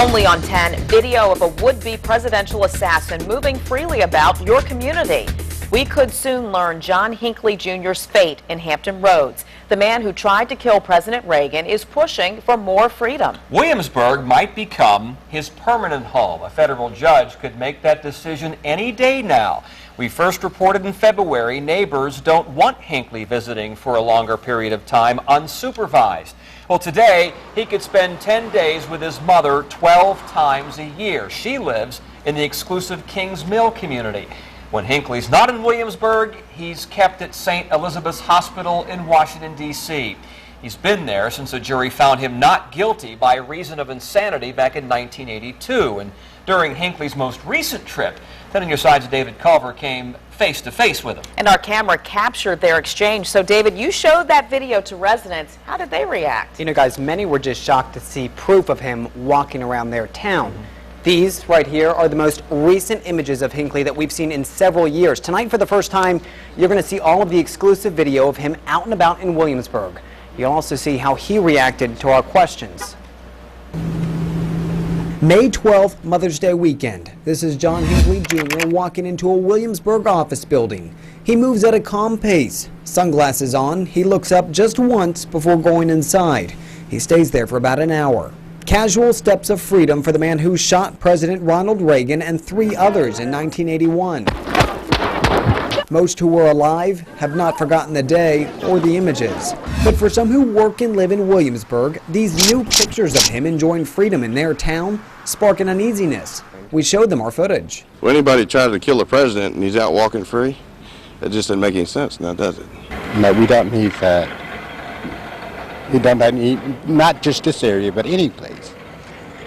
Only on 10, video of a would-be presidential assassin moving freely about your community. We could soon learn John Hinckley Jr.'s fate in Hampton Roads. The man who tried to kill President Reagan is pushing for more freedom. Williamsburg might become his permanent home. A federal judge could make that decision any day now. We first reported in February neighbors don't want Hinckley visiting for a longer period of time unsupervised. Well, today he could spend 10 days with his mother 12 times a year. She lives in the exclusive Kings Mill community. When Hinckley's not in Williamsburg, he's kept at St. Elizabeth's Hospital in Washington, D.C. He's been there since a jury found him not guilty by reason of insanity back in 1982. And during Hinckley's most recent trip, 10 on your side's David Culver came face-to-face with him. And our camera captured their exchange. So, David, you showed that video to residents. How did they react? You know, guys, many were just shocked to see proof of him walking around their town. These right here are the most recent images of Hinckley that we've seen in several years. Tonight, for the first time, you're going to see all of the exclusive video of him out and about in Williamsburg. You'll also see how he reacted to our questions. May 12th, Mother's Day weekend. This is John Hinckley Jr. walking into a Williamsburg office building. He moves at a calm pace. Sunglasses on, he looks up just once before going inside. He stays there for about an hour. Casual steps of freedom for the man who shot President Ronald Reagan and 3 others in 1981. Most who were alive have not forgotten the day or the images. But for some who work and live in Williamsburg, these new pictures of him enjoying freedom in their town spark an uneasiness. We showed them our footage. When anybody tries to kill the president and he's out walking free, it just doesn't make any sense now, does it? No, we don't need that. We don't need, not just this area, but any place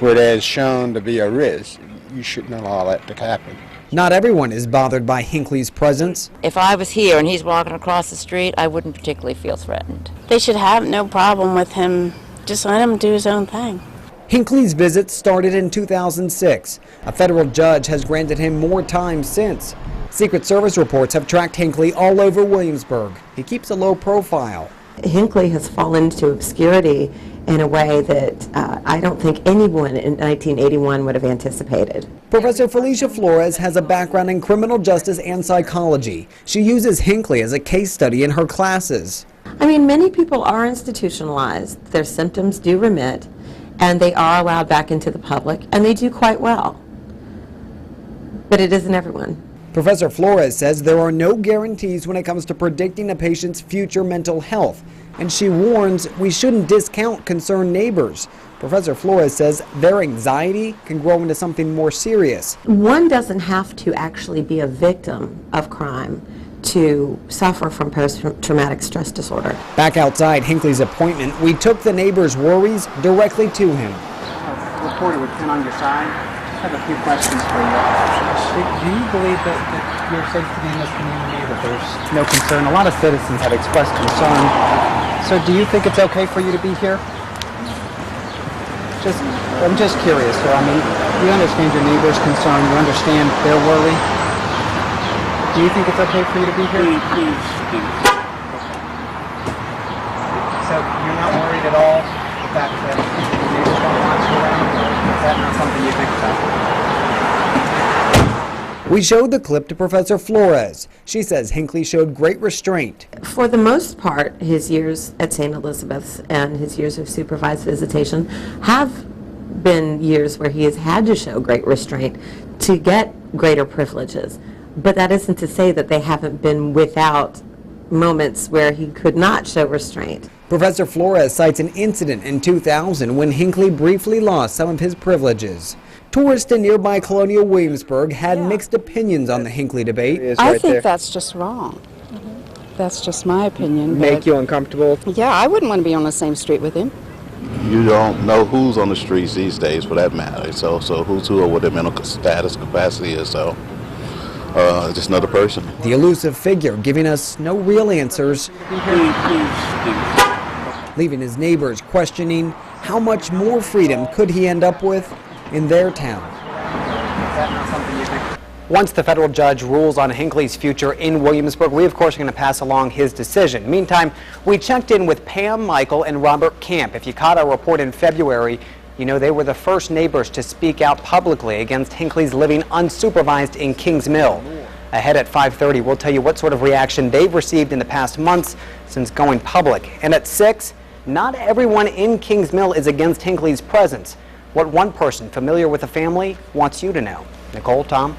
where there's shown to be a risk. You shouldn't allow that to happen. Not everyone is bothered by Hinckley's presence. If I was here and he's walking across the street, I wouldn't particularly feel threatened. They should have no problem with him. Just let him do his own thing. Hinckley's visit started in 2006. A federal judge has granted him more time since. Secret Service reports have tracked Hinckley all over Williamsburg. He keeps a low profile. Hinckley has fallen into obscurity in a way that I don't think anyone in 1981 would have anticipated. Professor Felicia Flores has a background in criminal justice and psychology. She uses Hinckley as a case study in her classes. I mean, many people are institutionalized. Their symptoms do remit, and they are allowed back into the public, and they do quite well. But it isn't everyone. Professor Flores says there are no guarantees when it comes to predicting a patient's future mental health, and she warns we shouldn't discount concerned neighbors. Professor Flores says their anxiety can grow into something more serious. One doesn't have to actually be a victim of crime to suffer from post-traumatic stress disorder. Back outside Hinckley's appointment, we took the neighbors' worries directly to him. Reporter with 10 on your side. I have a few questions for you. Do you believe that you're safe to be in this community, that there's no concern? A lot of citizens have expressed concern. So do you think it's okay for you to be here? I'm just curious, sir. I mean, you understand your neighbor's concern, you understand their worry. Do you think it's okay for you to be here? Please. So you're not worried at all the fact that your neighbors don't want you around? Is that not something you think about? We showed the clip to Professor Flores. She says Hinckley showed great restraint. For the most part, his years at St. Elizabeth's and his years of supervised visitation have been years where he has had to show great restraint to get greater privileges. But that isn't to say that they haven't been without moments where he could not show restraint. Professor Flores cites an incident in 2000 when Hinckley briefly lost some of his privileges. Tourists in nearby colonial Williamsburg had mixed opinions on the Hinckley debate. I think that's just wrong. That's just my opinion. Make you uncomfortable? Yeah, I wouldn't want to be on the same street with him. You don't know who's on the streets these days, for that matter. So who's who or what their mental status, capacity is. So just another person. The elusive figure giving us no real answers, leaving his neighbors questioning how much more freedom could he end up with in their town. Once the federal judge rules on Hinckley's future in Williamsburg, we of course are going to pass along his decision. Meantime, we checked in with Pam, Michael, and Robert Camp. If you caught our report in February, You know, they were the first neighbors to speak out publicly against Hinckley's living unsupervised in Kings Mill. Ahead at 5:30, we'll tell you what sort of reaction they've received in the past months since going public. And at 6, not everyone in Kings Mill is against Hinckley's presence. What one person familiar with the family wants you to know. Nicole, Tom?